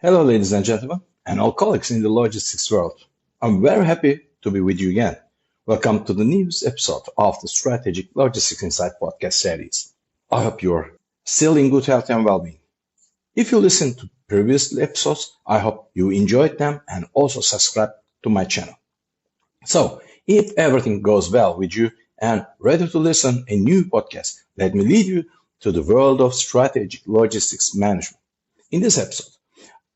Hello, ladies and gentlemen, and all colleagues in the logistics world. I'm very happy to be with you again. Welcome to the newest episode of the Strategic Logistics Insight podcast series. I hope you're still in good health and well-being. If you listened to previous episodes, I hope you enjoyed them and also subscribe to my channel. So, if everything goes well with you and ready to listen a new podcast, let me lead you to the world of strategic logistics management. In this episode,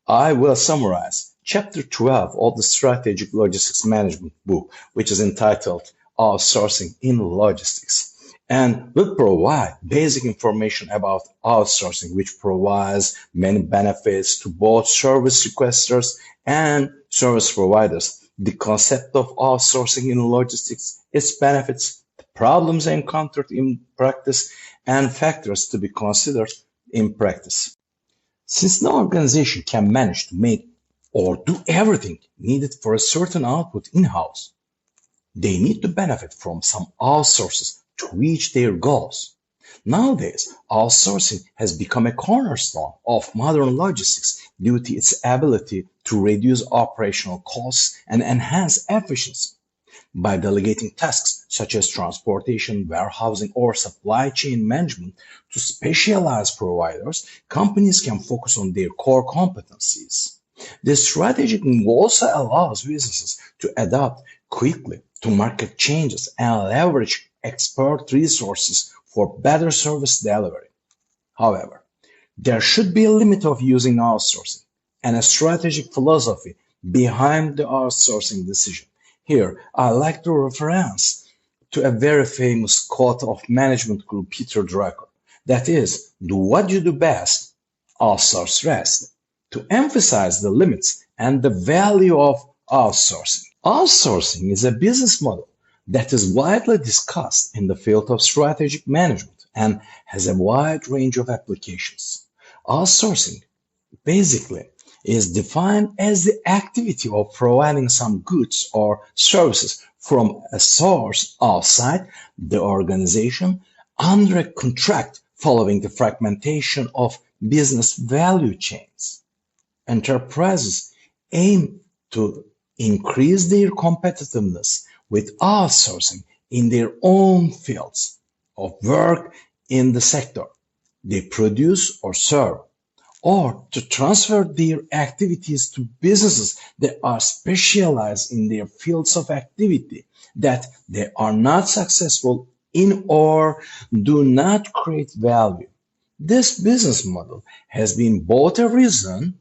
I will summarize Chapter 12 of the Strategic Logistics Management book, which is entitled Outsourcing in Logistics, and will provide basic information about outsourcing, which provides many benefits to both service requesters and service providers. The concept of outsourcing in logistics, its benefits, the problems encountered in practice, and factors to be considered in practice. Since no organization can manage to make or do everything needed for a certain output in-house, they need to benefit from some outsources to reach their goals. Nowadays, outsourcing has become a cornerstone of modern logistics due to its ability to reduce operational costs and enhance efficiency. By delegating tasks such as transportation, warehousing, or supply chain management to specialized providers, companies can focus on their core competencies. This strategy also allows businesses to adapt quickly to market changes and leverage expert resources for better service delivery. However, there should be a limit of using outsourcing and a strategic philosophy behind the outsourcing decision. Here, I like to reference to a very famous quote of management guru Peter Drucker. That is, do what you do best, outsource rest, to emphasize the limits and the value of outsourcing. Outsourcing is a business model that is widely discussed in the field of strategic management and has a wide range of applications. Outsourcing basically is defined as the activity of providing some goods or services from a source outside the organization under a contract following the fragmentation of business value chains. Enterprises aim to increase their competitiveness with outsourcing in their own fields of work in the sector they produce or serve, or to transfer their activities to businesses that are specialized in their fields of activity that they are not successful in or do not create value. This business model has been both a reason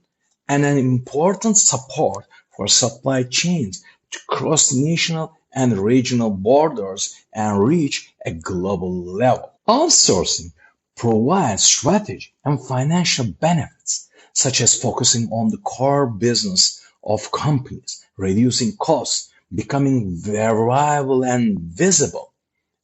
and an important support for supply chains to cross national and regional borders and reach a global level. Outsourcing provides strategy and financial benefits, such as focusing on the core business of companies, reducing costs, becoming variable and visible.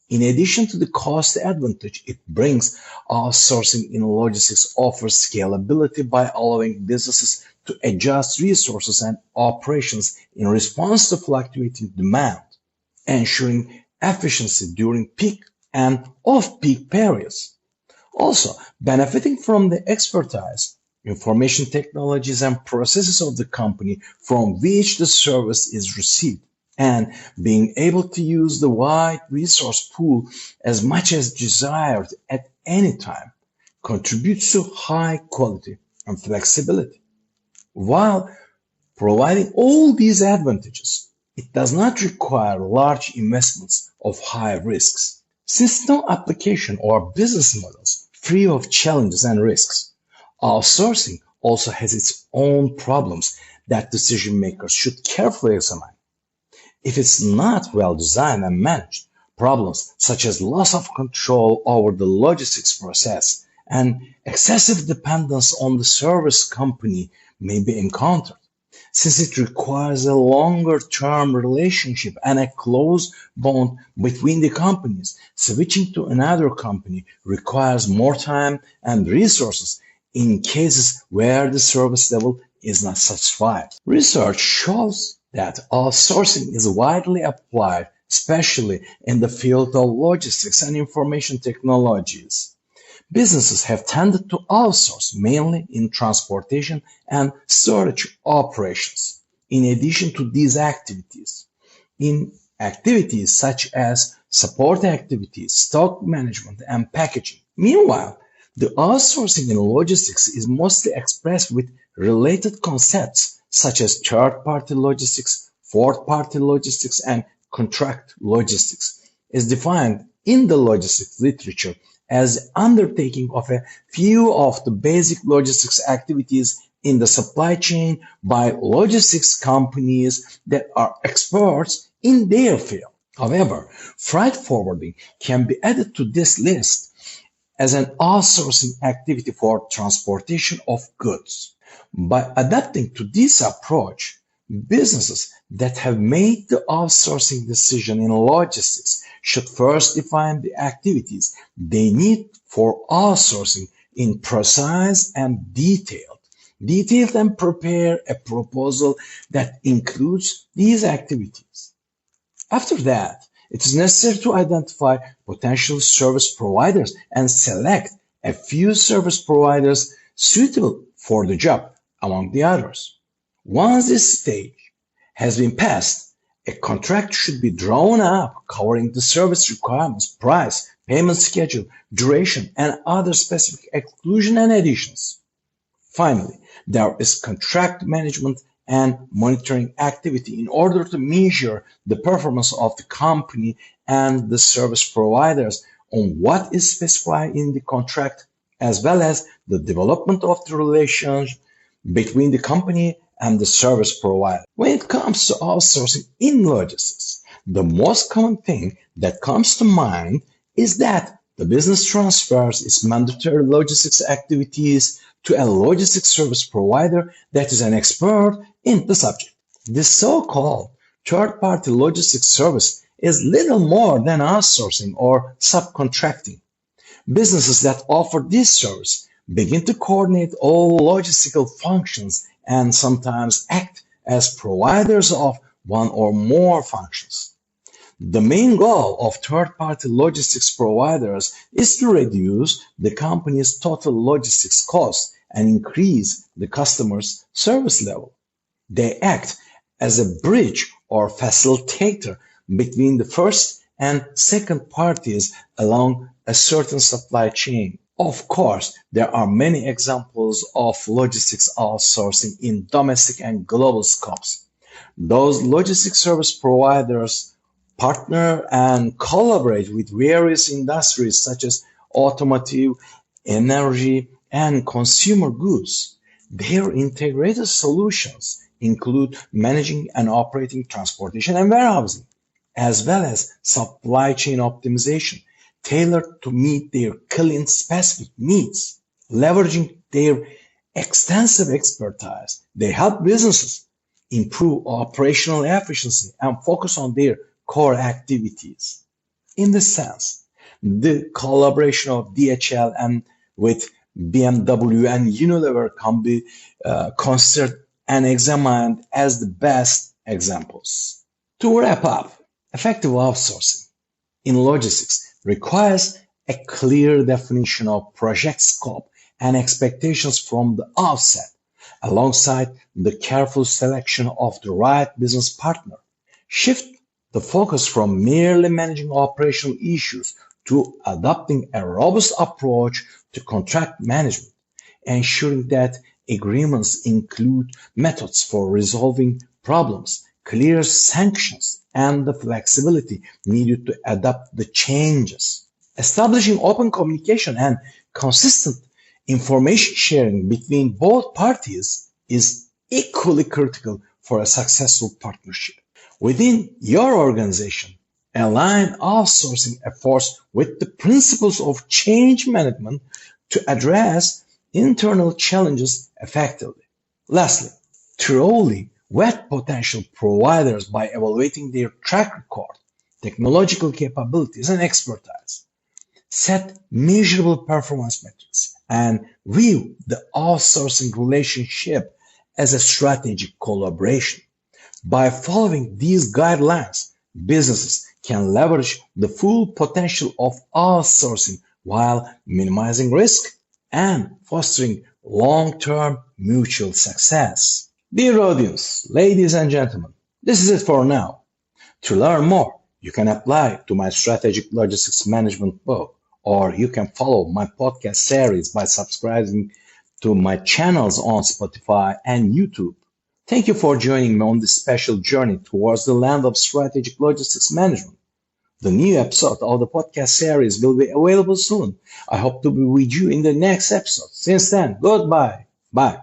In addition to the cost advantage it brings, outsourcing in logistics offers scalability by allowing businesses to adjust resources and operations in response to fluctuating demand, ensuring efficiency during peak and off-peak periods. Also, benefiting from the expertise, information technologies, and processes of the company from which the service is received, and being able to use the wide resource pool as much as desired at any time contributes to high quality and flexibility. While providing all these advantages, it does not require large investments of high risks. Since no application or business models free of challenges and risks, outsourcing also has its own problems that decision makers should carefully examine. If it's not well designed and managed, problems such as loss of control over the logistics process and excessive dependence on the service company may be encountered. Since it requires a longer term relationship and a close bond between the companies, switching to another company requires more time and resources in cases where the service level is not satisfied. Research shows that outsourcing is widely applied, especially in the field of logistics and information technologies. Businesses have tended to outsource mainly in transportation and storage operations. In addition to these activities, in activities such as support activities, stock management, and packaging. Meanwhile, the outsourcing in logistics is mostly expressed with related concepts such as third-party logistics, fourth-party logistics, and contract logistics, is defined in the logistics literature as undertaking of a few of the basic logistics activities in the supply chain by logistics companies that are experts in their field. However, freight forwarding can be added to this list as an outsourcing activity for transportation of goods. By adapting to this approach, businesses that have made the outsourcing decision in logistics should first define the activities they need for outsourcing in precise and detailed and prepare a proposal that includes these activities. After that, it is necessary to identify potential service providers and select a few service providers suitable for the job among the others. Once this stage has been passed, a contract should be drawn up covering the service requirements, price, payment schedule, duration, and other specific exclusions and additions. Finally, there is contract management and monitoring activity in order to measure the performance of the company and the service providers on what is specified in the contract, as well as the development of the relations between the company and the service provider. When it comes to outsourcing in logistics, the most common thing that comes to mind is that the business transfers its mandatory logistics activities to a logistics service provider that is an expert in the subject. This so-called third-party logistics service is little more than outsourcing or subcontracting. Businesses that offer this service begin to coordinate all logistical functions and sometimes act as providers of one or more functions. The main goal of third-party logistics providers is to reduce the company's total logistics cost and increase the customer's service level. They act as a bridge or facilitator between the first and second parties along a certain supply chain. Of course, there are many examples of logistics outsourcing in domestic and global scopes. Those logistics service providers partner and collaborate with various industries such as automotive, energy, and consumer goods. Their integrated solutions include managing and operating transportation and warehousing, as well as supply chain optimization, tailored to meet their client-specific needs. Leveraging their extensive expertise, they help businesses improve operational efficiency and focus on their core activities. In this sense, the collaboration of DHL and with BMW and Unilever can be considered and examined as the best examples. To wrap up, effective outsourcing in logistics requires a clear definition of project scope and expectations from the outset, alongside the careful selection of the right business partner. Shift the focus from merely managing operational issues to adopting a robust approach to contract management, ensuring that agreements include methods for resolving problems, clear sanctions, and the flexibility needed to adapt the changes. Establishing open communication and consistent information sharing between both parties is equally critical for a successful partnership. Within your organization, align outsourcing efforts with the principles of change management to address internal challenges effectively. Lastly, thoroughly vet potential providers by evaluating their track record, technological capabilities, and expertise. Set measurable performance metrics and view the outsourcing relationship as a strategic collaboration. By following these guidelines, businesses can leverage the full potential of outsourcing while minimizing risk and fostering long-term mutual success. Dear audience, ladies and gentlemen, this is it for now. To learn more, you can apply to my strategic logistics management book, or you can follow my podcast series by subscribing to my channels on Spotify and YouTube. Thank you for joining me on this special journey towards the land of strategic logistics management. The new episode of the podcast series will be available soon. I hope to be with you in the next episode. Since then, goodbye. Bye.